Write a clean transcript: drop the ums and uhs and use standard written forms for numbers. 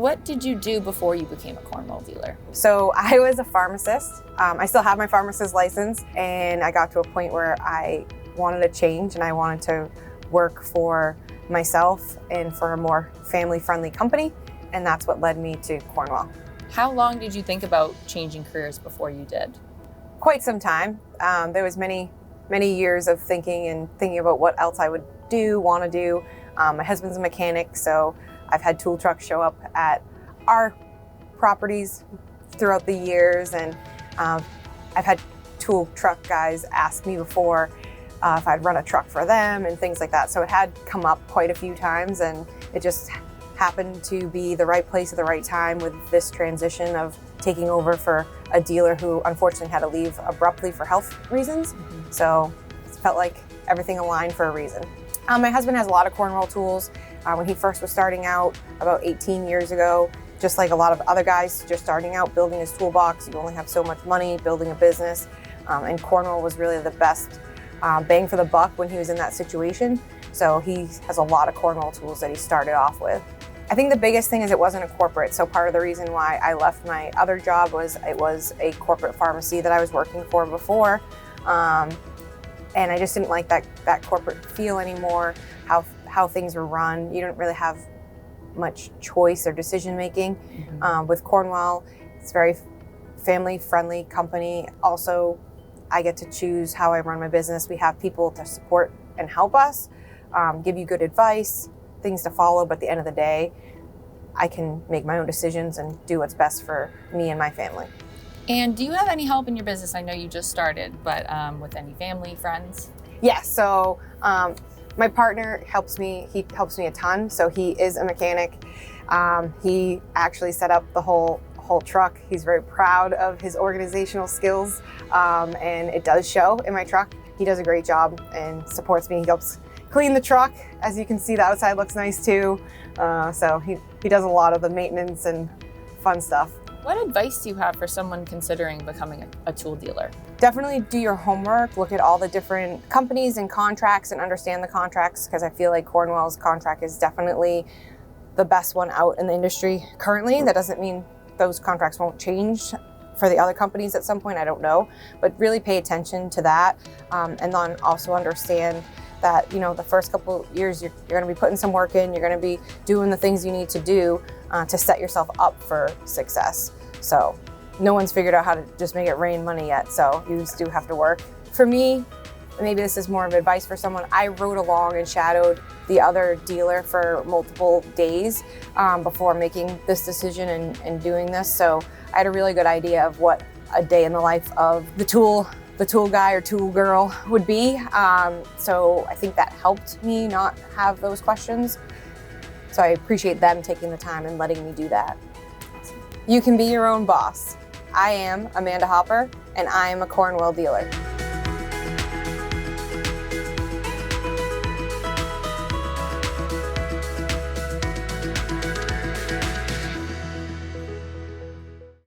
What did you do before you became a Cornwell dealer? So I was a pharmacist. I still have my pharmacist license, and I got to a point where I wanted to change and I wanted to work for myself and for a more family-friendly company, and that's what led me to Cornwell. How long did you think about changing careers before you did? Quite some time. There was many years of thinking about what else I would want to do. My husband's a mechanic, so I've had tool trucks show up at our properties throughout the years, and I've had tool truck guys ask me before if I'd run a truck for them and things like that. So it had come up quite a few times, and it just happened to be the right place at the right time with this transition of taking over for a dealer who unfortunately had to leave abruptly for health reasons. So it felt like everything aligned for a reason. My husband has a lot of Cornwell tools. When he first was starting out about 18 years ago, just like a lot of other guys just starting out building his toolbox, you only have so much money building a business, and Cornwell was really the best bang for the buck when he was in that situation. So he has a lot of Cornwell tools that he started off with. I think the biggest thing is it wasn't a corporate. So part of the reason why I left my other job was it was a corporate pharmacy that I was working for before. And I just didn't like that corporate feel anymore, how things were run. You don't really have much choice or decision making. With Cornwell, it's very family-friendly company. Also, I get to choose how I run my business. We have people to support and help us, give you good advice, things to follow, but at the end of the day, I can make my own decisions and do what's best for me and my family. And do you have any help in your business? I know you just started, but with any family, friends? Yes, so my partner helps me. He helps me a ton. So he is a mechanic. He actually set up the whole truck. He's very proud of his organizational skills, and it does show in my truck. He does a great job and supports me. He helps clean the truck. As you can see, the outside looks nice too. So he does a lot of the maintenance and fun stuff. What advice do you have for someone considering becoming a tool dealer? Definitely do your homework, look at all the different companies and contracts and understand the contracts, because I feel like Cornwell's contract is definitely the best one out in the industry currently. That doesn't mean those contracts won't change for the other companies at some point, I don't know, but really pay attention to that, and then also understand that, you know, the first couple years you're going to be putting some work in, you're going to be doing the things you need to do to set yourself up for success. So no one's figured out how to just make it rain money yet, so you do have to work. For me, maybe this is more of advice for someone, I rode along and shadowed the other dealer for multiple days before making this decision and doing this. So I had a really good idea of what a day in the life of the tool guy or tool girl would be. So I think that helped me not have those questions. So I appreciate them taking the time and letting me do that. You can be your own boss. I am Amanda Hopper, and I am a Cornwell dealer.